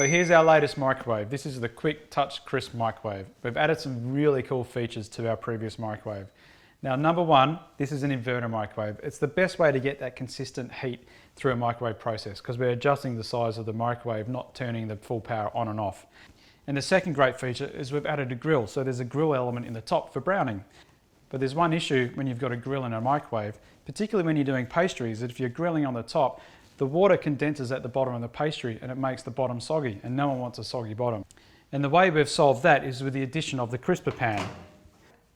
So here's our latest microwave. This is the Quick Touch Crisp microwave. We've added some really cool features to our previous microwave. Now, number one, this is an inverter microwave. It's the best way to get that consistent heat through a microwave process because we're adjusting the size of the microwave, not turning the full power on and off. And the second great feature is we've added a grill. So there's a grill element in the top for browning. But there's one issue when you've got a grill in a microwave, particularly when you're doing pastries, that if you're grilling on the top, the water condenses at the bottom of the pastry and it makes the bottom soggy, and no one wants a soggy bottom. And the way we've solved that is with the addition of the crisper pan.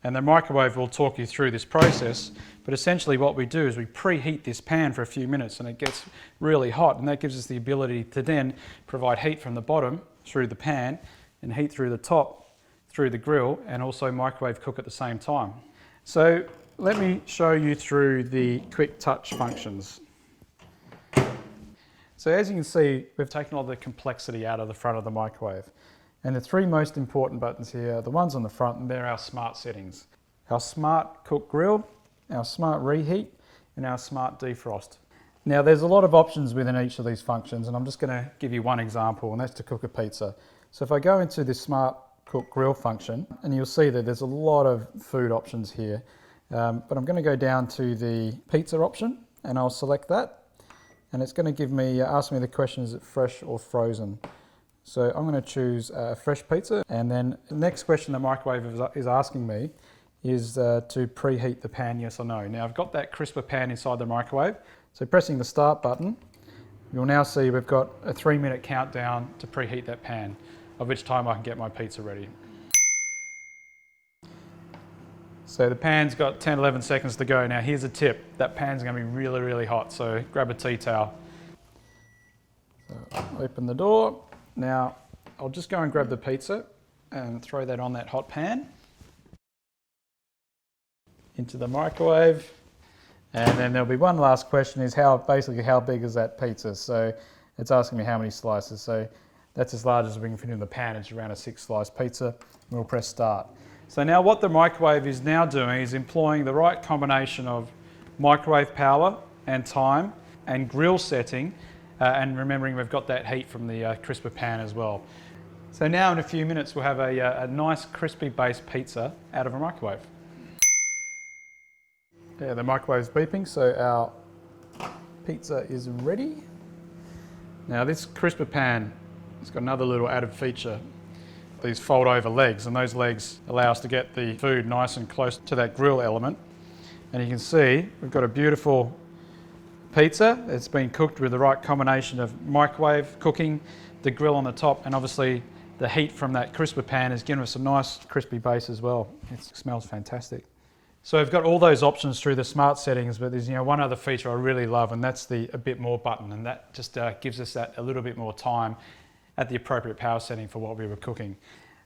And the microwave will talk you through this process, but essentially what we do is we preheat this pan for a few minutes and it gets really hot, and that gives us the ability to then provide heat from the bottom through the pan and heat through the top through the grill, and also microwave cook at the same time. So let me show you through the quick touch functions. So as you can see, we've taken all the complexity out of the front of the microwave. And the three most important buttons here are the ones on the front, and they're our smart settings. Our smart cook grill, our smart reheat, and our smart defrost. Now there's a lot of options within each of these functions, and I'm just going to give you one example, and that's to cook a pizza. So if I go into this smart cook grill function, and you'll see that there's a lot of food options here, but I'm going to go down to the pizza option, and I'll select that. And it's going to give me, ask me the question, is it fresh or frozen? So I'm going to choose fresh pizza. And then the next question the microwave is asking me is to preheat the pan, yes or no. Now I've got that crisper pan inside the microwave. So pressing the start button, you'll now see we've got a 3-minute countdown to preheat that pan, of which time I can get my pizza ready. So the pan's got 10, 11 seconds to go. Now here's a tip, that pan's going to be really, really hot, so grab a tea towel. So open the door. Now I'll just go and grab the pizza and throw that on that hot pan into the microwave. And then there'll be one last question, is basically how big is that pizza? So it's asking me how many slices. So that's as large as we can fit in the pan. It's around a 6-slice pizza. We'll press start. So now what the microwave is now doing is employing the right combination of microwave power and time and grill setting, and remembering we've got that heat from the crisper pan as well. So now in a few minutes we'll have a nice crispy based pizza out of a microwave. Yeah, the microwave's beeping, so our pizza is ready. Now this crisper pan has got another little added feature. These fold over legs, and those legs allow us to get the food nice and close to that grill element. And you can see we've got a beautiful pizza. It's been cooked with the right combination of microwave cooking, the grill on the top, and obviously the heat from that crisper pan has given us a nice crispy base as well. It smells fantastic. So we've got all those options through the smart settings, but there's one other feature I really love, and that's the a bit more button, and that just gives us that a little bit more time at the appropriate power setting for what we were cooking.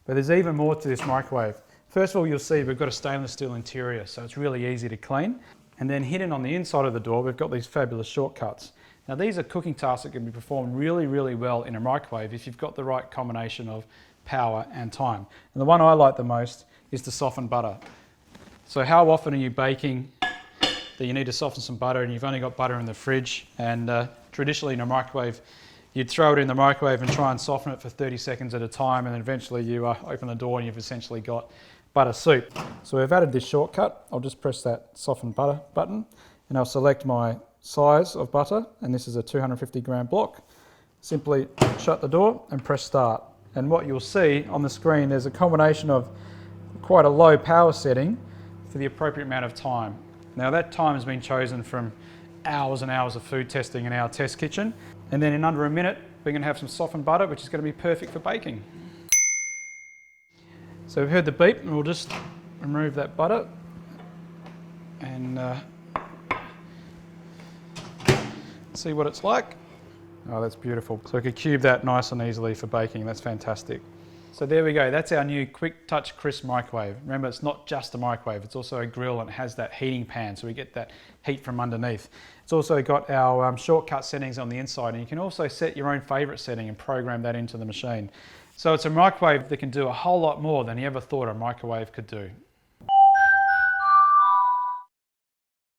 But there's even more to this microwave. First of all, you'll see we've got a stainless steel interior, so it's really easy to clean. And then hidden on the inside of the door, we've got these fabulous shortcuts. Now these are cooking tasks that can be performed really, really well in a microwave if you've got the right combination of power and time. And the one I like the most is to soften butter. So how often are you baking that you need to soften some butter and you've only got butter in the fridge, and traditionally in a microwave you'd throw it in the microwave and try and soften it for 30 seconds at a time, and then eventually you open the door and you've essentially got butter soup. So we've added this shortcut. I'll just press that soften butter button and I'll select my size of butter, and this is a 250 gram block. Simply shut the door and press start. And what you'll see on the screen, there's a combination of quite a low power setting for the appropriate amount of time. Now that time has been chosen from hours and hours of food testing in our test kitchen. And then in under a minute, we're going to have some softened butter, which is going to be perfect for baking. So we've heard the beep, and we'll just remove that butter and see what it's like. Oh, that's beautiful. So we could cube that nice and easily for baking. That's fantastic. So there we go. That's our new Quick Touch Crisp microwave. Remember, it's not just a microwave. It's also a grill, and it has that heating pan, so we get that heat from underneath. It's also got our shortcut settings on the inside, and you can also set your own favorite setting and program that into the machine. So it's a microwave that can do a whole lot more than you ever thought a microwave could do.